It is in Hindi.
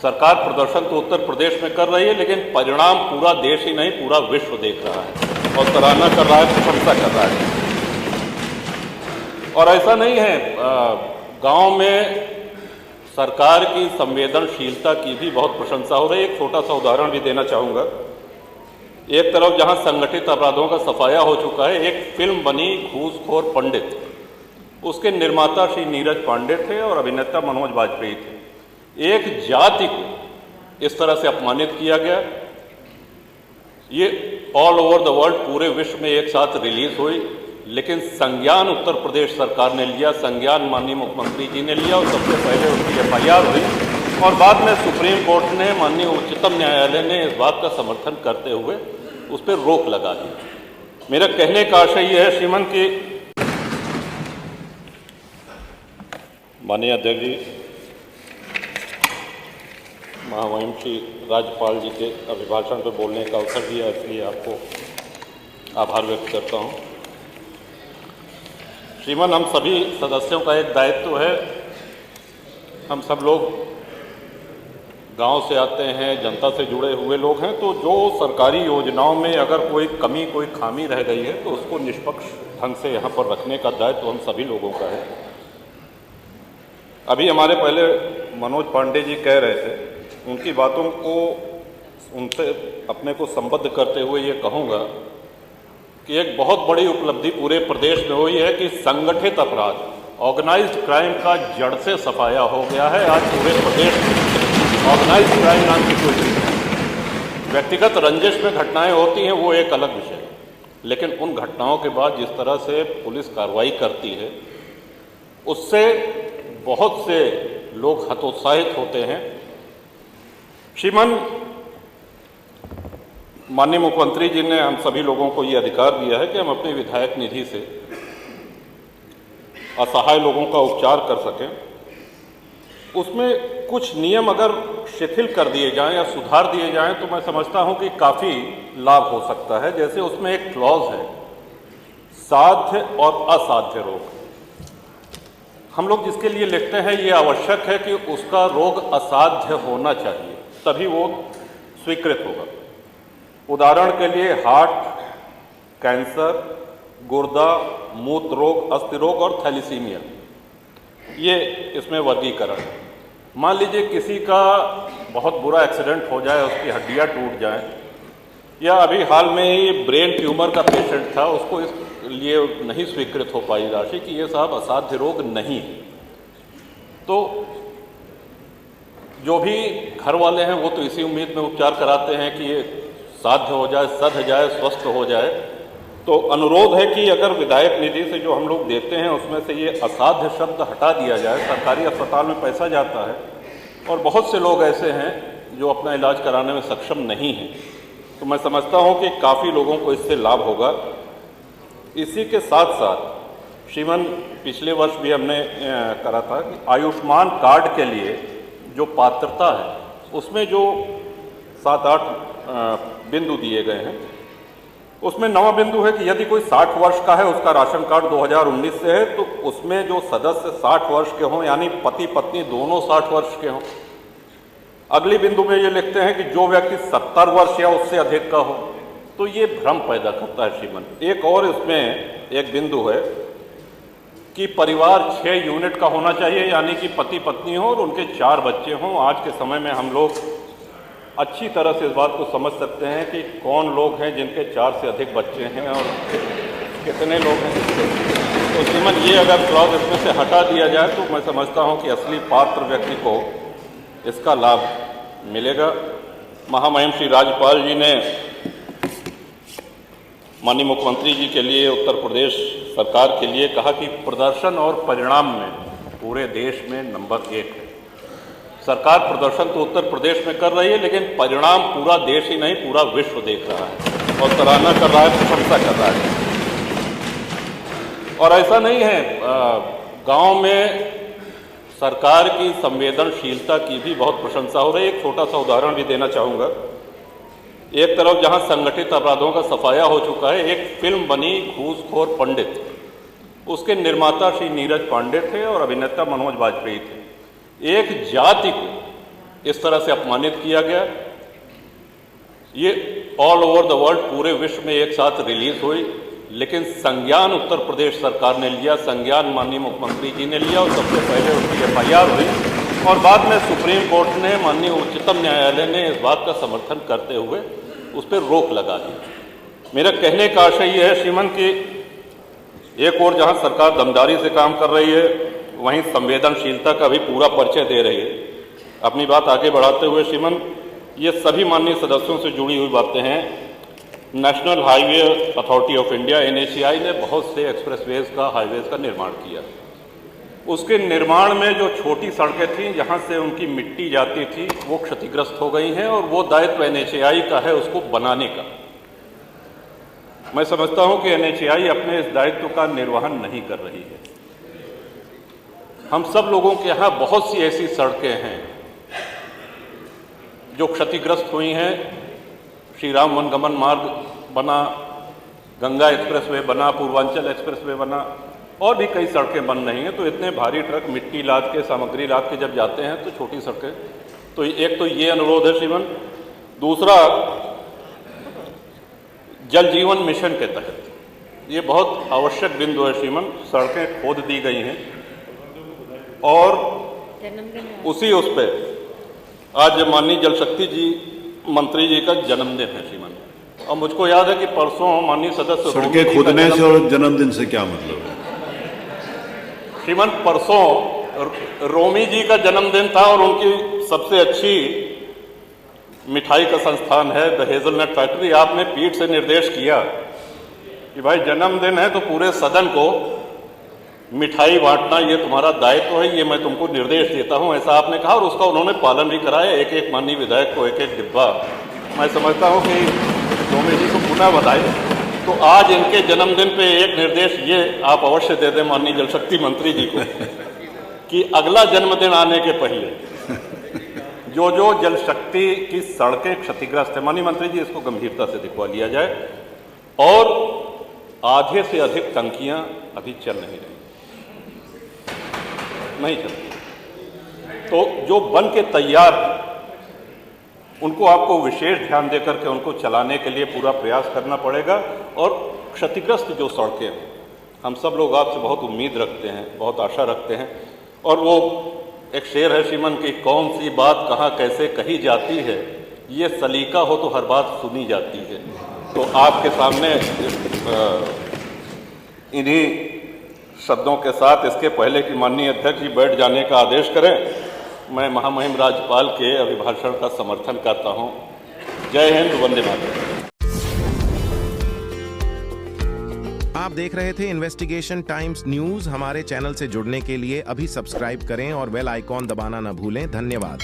सरकार प्रदर्शन तो उत्तर प्रदेश में कर रही है, लेकिन परिणाम पूरा देश ही नहीं पूरा विश्व देख रहा है और सराहना कर रहा है, प्रशंसा कर रहा है। और ऐसा नहीं है, गांव में सरकार की संवेदनशीलता की भी बहुत प्रशंसा हो रही है। एक छोटा सा उदाहरण भी देना चाहूँगा। एक तरफ जहां संगठित अपराधों का सफाया हो चुका है, एक फिल्म बनी घूसखोर पंडित, उसके निर्माता श्री नीरज पांडे थे और अभिनेता मनोज वाजपेयी थे। एक जाति को इस तरह से अपमानित किया गया, ये ऑल ओवर द वर्ल्ड पूरे विश्व में एक साथ रिलीज हुई, लेकिन संज्ञान उत्तर प्रदेश सरकार ने लिया, संज्ञान माननीय मुख्यमंत्री जी ने लिया और सबसे पहले उनकी FIR हुई और बाद में सुप्रीम कोर्ट ने, माननीय उच्चतम न्यायालय ने इस बात का समर्थन करते हुए उस पर रोक लगा दी। मेरा कहने का आशय यह है श्रीमान कि माननीय अध्यक्ष जी, महामहिम श्री राज्यपाल जी के अभिभाषण पर बोलने का अवसर दिया, इसलिए आपको आभार व्यक्त करता हूँ। श्रीमान, हम सभी सदस्यों का एक दायित्व है, हम सब लोग गांव से आते हैं, जनता से जुड़े हुए लोग हैं, तो जो सरकारी योजनाओं में अगर कोई कमी, कोई खामी रह गई है तो उसको निष्पक्ष ढंग से यहाँ पर रखने का दायित्व हम सभी लोगों का है। अभी हमारे पहले मनोज पांडे जी कह रहे थे, उनकी बातों को उनसे अपने को संबद्ध करते हुए ये कहूँगा कि एक बहुत बड़ी उपलब्धि पूरे प्रदेश में हुई है कि संगठित अपराध, ऑर्गेनाइज्ड क्राइम का जड़ से सफाया हो गया है। आज पूरे प्रदेश में ऑर्गेनाइज्ड क्राइम नाम की कोई चीज़ नहीं। व्यक्तिगत रंजिश में घटनाएं होती हैं, वो एक अलग विषय है, लेकिन उन घटनाओं के बाद जिस तरह से पुलिस कार्रवाई करती है, उससे बहुत से लोग हतोत्साहित होते हैं। श्रीमान, माननीय मुख्यमंत्री जी ने हम सभी लोगों को ये अधिकार दिया है कि हम अपनी विधायक निधि से असहाय लोगों का उपचार कर सकें। उसमें कुछ नियम अगर शिथिल कर दिए जाएं या सुधार दिए जाएं तो मैं समझता हूं कि काफ़ी लाभ हो सकता है। जैसे उसमें एक क्लॉज है, साध्य और असाध्य रोग। हम लोग जिसके लिए लिखते हैं ये आवश्यक है कि उसका रोग असाध्य होना चाहिए, तभी वो स्वीकृत होगा। उदाहरण के लिए हार्ट, कैंसर, गुर्दा, मूत्र रोग, अस्थि रोग और थैलीसीमिया, ये इसमें वर्गीकरण है। मान लीजिए किसी का बहुत बुरा एक्सीडेंट हो जाए, उसकी हड्डियां टूट जाएं, या अभी हाल में ही ब्रेन ट्यूमर का पेशेंट था, उसको इस लिए नहीं स्वीकृत हो पाई राशि कि ये साहब असाध्य रोग नहीं है। तो जो भी घर वाले हैं वो तो इसी उम्मीद में उपचार कराते हैं कि ये साध्य हो जाए, सध जाए, स्वस्थ हो जाए। तो अनुरोध है कि अगर विधायक निधि से जो हम लोग देते हैं उसमें से ये असाध्य शब्द हटा दिया जाए। सरकारी अस्पताल में पैसा जाता है और बहुत से लोग ऐसे हैं जो अपना इलाज कराने में सक्षम नहीं हैं, तो मैं समझता हूँ कि काफ़ी लोगों को इससे लाभ होगा। इसी के साथ साथ श्रीमान, पिछले वर्ष भी हमने करा था कि आयुष्मान कार्ड के लिए जो पात्रता है उसमें जो 7-8 बिंदु दिए गए हैं, उसमें 9वां बिंदु है कि यदि कोई 60 वर्ष का है, उसका राशन कार्ड 2019 से है, तो उसमें जो सदस्य 60 वर्ष के हों, यानी पति पत्नी दोनों 60 वर्ष के हों। अगली बिंदु में ये लिखते हैं कि जो व्यक्ति 70 वर्ष या उससे अधिक का हो, तो ये भ्रम पैदा करता है श्रीमान। एक और इसमें एक बिंदु है कि परिवार 6 यूनिट का होना चाहिए, यानी कि पति पत्नी हो और उनके 4 बच्चे हों। आज के समय में हम लोग अच्छी तरह से इस बात को समझ सकते हैं कि कौन लोग हैं जिनके 4 से अधिक बच्चे हैं और कितने लोग हैं। तो श्रीमान, ये अगर क्लॉज इसमें से हटा दिया जाए तो मैं समझता हूं कि असली पात्र व्यक्ति को इसका लाभ मिलेगा। महामहिम श्री राज्यपाल जी ने माननीय मुख्यमंत्री जी के लिए, उत्तर प्रदेश सरकार के लिए कहा कि प्रदर्शन और परिणाम में पूरे देश में नंबर 1 है। सरकार प्रदर्शन तो उत्तर प्रदेश में कर रही है, लेकिन परिणाम पूरा देश ही नहीं पूरा विश्व देख रहा है और सराहना कर रहा है, प्रशंसा कर रहा है। और ऐसा नहीं है, गांव में सरकार की संवेदनशीलता की भी बहुत प्रशंसा हो रही है। एक छोटा सा उदाहरण भी देना चाहूँगा। एक तरफ जहां संगठित अपराधों का सफाया हो चुका है, एक फिल्म बनी घूसखोर पंडित, उसके निर्माता श्री नीरज पांडे थे और अभिनेता मनोज वाजपेयी थे। एक जाति को इस तरह से अपमानित किया गया। ये ऑल ओवर द वर्ल्ड, पूरे विश्व में एक साथ रिलीज हुई, लेकिन संज्ञान उत्तर प्रदेश सरकार ने लिया, संज्ञान माननीय मुख्यमंत्री जी ने लिया और सबसे पहले उनकी FIR हुई और बाद में सुप्रीम कोर्ट ने, माननीय उच्चतम न्यायालय ने इस बात का समर्थन करते हुए उस पर रोक लगा दी। मेरा कहने का आशय यह है श्रीमान कि एक और जहां सरकार दमदारी से काम कर रही है, वहीं संवेदनशीलता का भी पूरा परिचय दे रही है। अपनी बात आगे बढ़ाते हुए श्रीमान, ये सभी माननीय सदस्यों से जुड़ी हुई बातें हैं। National highway authority of India NHAI ने बहुत से एक्सप्रेसवेज का, हाईवेज का निर्माण किया। उसके निर्माण में जो छोटी सड़कें थीं, जहां से उनकी मिट्टी जाती थी, वो क्षतिग्रस्त हो गई हैं और वो दायित्व NHAI का है उसको बनाने का। मैं समझता हूं कि NHAI अपने इस दायित्व का निर्वहन नहीं कर रही है। हम सब लोगों के यहाँ बहुत सी ऐसी सड़कें हैं जो क्षतिग्रस्त हुई हैं। श्री राम वनगमन मार्ग बना, गंगा एक्सप्रेसवे बना, पूर्वांचल एक्सप्रेसवे बना, और भी कई सड़कें बन रही हैं। तो इतने भारी ट्रक मिट्टी लाद के, सामग्री लाद के जब जाते हैं तो छोटी सड़कें, तो एक तो ये अनुरोध है श्रीमान। दूसरा, जल जीवन मिशन के तहत ये बहुत आवश्यक बिंदु है श्रीमान, सड़कें खोद दी गई हैं और उसी उस पर आज माननीय जल शक्ति जी मंत्री जी का जन्मदिन है श्रीमान, और मुझको याद है कि परसों माननीय सदस्य सड़कें खोदने से और जन्मदिन से क्या मतलब है श्रीमान? परसों रोमी जी का जन्मदिन था और उनकी सबसे अच्छी मिठाई का संस्थान है द हेजलनट फैक्ट्री। आपने पीठ से निर्देश किया कि भाई जन्मदिन है तो पूरे सदन को मिठाई बांटना ये तुम्हारा दायित्व है, ये मैं तुमको निर्देश देता हूं, ऐसा आपने कहा और उसका उन्होंने पालन भी कराया। एक एक माननीय विधायक को एक एक डिब्बा। मैं समझता हूं कि रोमी जी को पुनः बधाई। तो आज इनके जन्मदिन पे एक निर्देश ये आप अवश्य दे दें माननीय जल शक्ति मंत्री जी को कि अगला जन्मदिन आने के पहले जो जो जल शक्ति की सड़कें क्षतिग्रस्त है, माननीय मंत्री जी इसको गंभीरता से दिखवा लिया जाए। और आधे से अधिक टंकियां अभी चल नहीं चलती, तो जो बन के तैयार हैं उनको आपको विशेष ध्यान देकर के उनको चलाने के लिए पूरा प्रयास करना पड़ेगा। और क्षतिग्रस्त जो सड़कें हैं, हम सब लोग आपसे बहुत उम्मीद रखते हैं, बहुत आशा रखते हैं। और वो एक शेर है श्रीमन की, कौन सी बात कहाँ कैसे कही जाती है, ये सलीका हो तो हर बात सुनी जाती है। तो आपके सामने इन्हीं शब्दों के साथ इसके पहले कि माननीय अध्यक्ष जी बैठ जाने का आदेश करें, मैं महामहिम राज्यपाल के अभिभाषण का समर्थन करता हूं। जय हिंद, वंदे मातरम। आप देख रहे थे इन्वेस्टिगेशन टाइम्स न्यूज। हमारे चैनल से जुड़ने के लिए अभी सब्सक्राइब करें और बेल आइकॉन दबाना न भूलें। धन्यवाद।